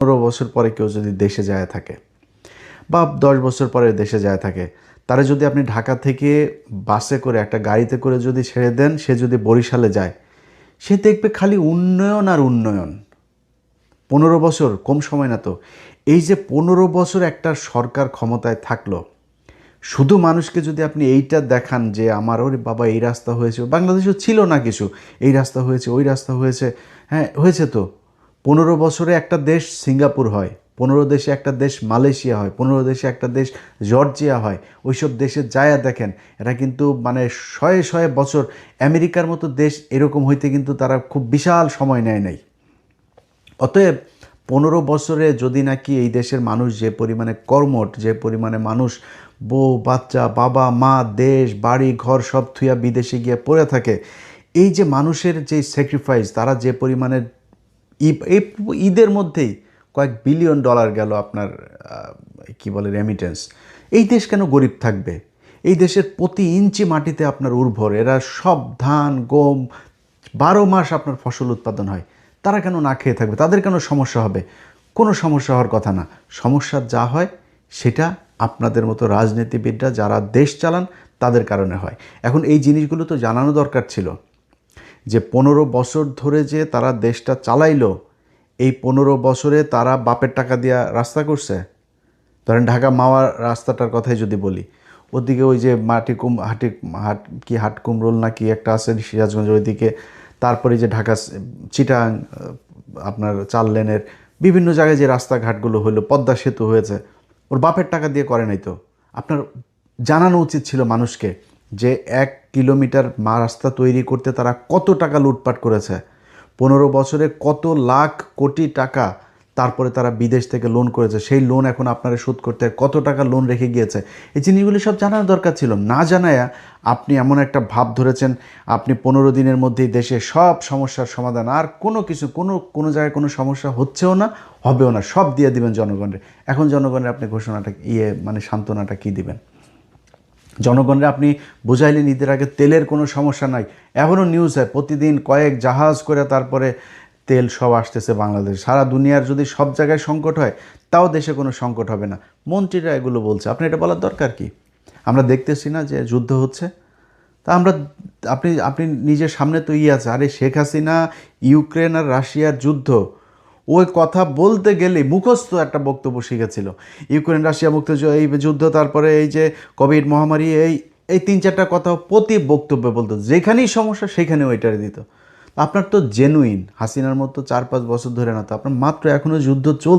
15 বছর পরে কেউ যদি দেশে যায় থাকে বা 10 বছর পরে দেশে যায় থাকে, তারা যদি আপনি ঢাকা থেকে বাসে করে একটা গাড়িতে করে যদি ছেড়ে দেন, সে যদি বরিশালে যায়, সে দেখবে খালি উন্নয়ন আর উন্নয়ন। 15 বছর কম সময় না তো। এই যে 15 বছর একটা সরকার ক্ষমতায় থাকলো, শুধু মানুষকে যদি আপনি এইটা দেখান যে আমার ওরে বাবা এই রাস্তা হয়েছে, বাংলাদেশেও ছিল না কিছু, এই রাস্তা হয়েছে, ওই রাস্তা হয়েছে, হ্যাঁ হয়েছে তো। 15 বছরে একটা দেশ সিঙ্গাপুর হয়, 15 দেশে একটা দেশ মালয়েশিয়া হয়, 15 দেশে একটা দেশ জর্জিয়া হয়। ওইসব দেশে যায়া দেখেন, এটা কিন্তু মানে শয়ে শয়ে বছর। আমেরিকার মতো দেশ এরকম হইতে কিন্তু তারা খুব বিশাল সময় নেয় নাই। অতএব 15 বছরে যদি নাকি এই দেশের মানুষ যে পরিমাণে কর্মঠ, যে পরিমাণে মানুষ বউ বাচ্চা বাবা মা দেশ বাড়ি ঘর সব থুয়া বিদেশে গিয়ে পড়ে থাকে, এই যে মানুষের যে স্যাক্রিফাইস, তারা যে পরিমাণে এই ঈদের মধ্যেই কয়েক বিলিয়ন ডলার গেল আপনার কি বলে রেমিটেন্স। এই দেশ কেন গরিব থাকবে? এই দেশের প্রতি ইঞ্চি মাটিতে আপনার উর্বর, এরা সব ধান গম 12 মাস আপনার ফসল উৎপাদন হয়। তারা কেন না খেয়ে থাকবে? তাদের কেন সমস্যা হবে? কোনো সমস্যা হওয়ার কথা না। সমস্যা যা হয় সেটা আপনাদের মতো রাজনীতিবিদরা যারা দেশ চালান তাদের কারণে হয়। এখন এই জিনিসগুলো তো জানানো দরকার ছিল যে 15 বছর ধরে যে তারা দেশটা চালাইলো, এই 15 বছরে তারা বাপের টাকা দিয়া রাস্তা করছে। ধরেন ঢাকা মাওয়া রাস্তাটার কথাই যদি বলি, ওদিকে ওই যে হাট কুমরোল না কি একটা আছে সিরাজগঞ্জের ওইদিকে, তারপরে যে ঢাকা চিটাং আপনার 4 লেনের বিভিন্ন জায়গায় যে রাস্তাঘাটগুলো হলো, পদ্মা সেতু হয়েছে, ওর বাপের টাকা দিয়ে করে নাই তো। আপনার জানানো উচিত ছিল মানুষকে যে 1 কিলোমিটার রাস্তা তৈরি করতে তারা কত টাকা লুটপাট করেছে, 15 বছরে কত লাখ কোটি টাকা তারপরে তারা বিদেশ থেকে লোন করেছে, সেই লোন এখন আপনারা শোধ করতে কত টাকা লোন রেখে গিয়েছে। এই জিনিসগুলি সব জানার দরকার ছিল। না জানায়া আপনি এমন একটা ভাব ধরেছেন আপনি 15 দিনের মধ্যেই দেশে সব সমস্যার সমাধান, আর কোনো কিছু কোনো জায়গায় কোনো সমস্যা হচ্ছেও না, হবেও না, সব দিয়ে দিবেন জনগণের। এখন জনগণের আপনি ঘোষণাটা মানে সান্ত্বনাটা কী দিবেন? জনগণরে আপনি বুঝাইলেন ঈদের আগে তেলের কোনো সমস্যা নাই, এখনও নিউজ হয় প্রতিদিন কয়েক জাহাজ করে তারপরে তেল সব আসতেছে বাংলাদেশ। সারা দুনিয়ার যদি সব জায়গায় সংকট হয় তাও দেশে কোনো সংকট হবে না। মন্ত্রীরা এগুলো বলছে, আপনি এটা বলার দরকার কি? আমরা দেখতেছি না যে যুদ্ধ হচ্ছে? তা আমরা আপনি আপনি নিজের সামনে তো আছে, আরে শেখ হাসিনা ইউক্রেন আর রাশিয়ার যুদ্ধ, ওই কথা বলতে গেলে মুখস্থ একটা বক্তব্য শিখেছিল। ইউক্রেন রাশিয়া মুক্ত এই যুদ্ধ, তারপরে এই যে কোভিড মহামারী, এই এই 3-4টা কথা প্রতি বক্তব্যে বলতো, যেখানেই সমস্যা সেখানে ওইটারে দিত। আপনার তো জেনুইন হাসিনার মতো 4-5 বছর ধরে না তো, আপনার মাত্র এখনও যুদ্ধ চল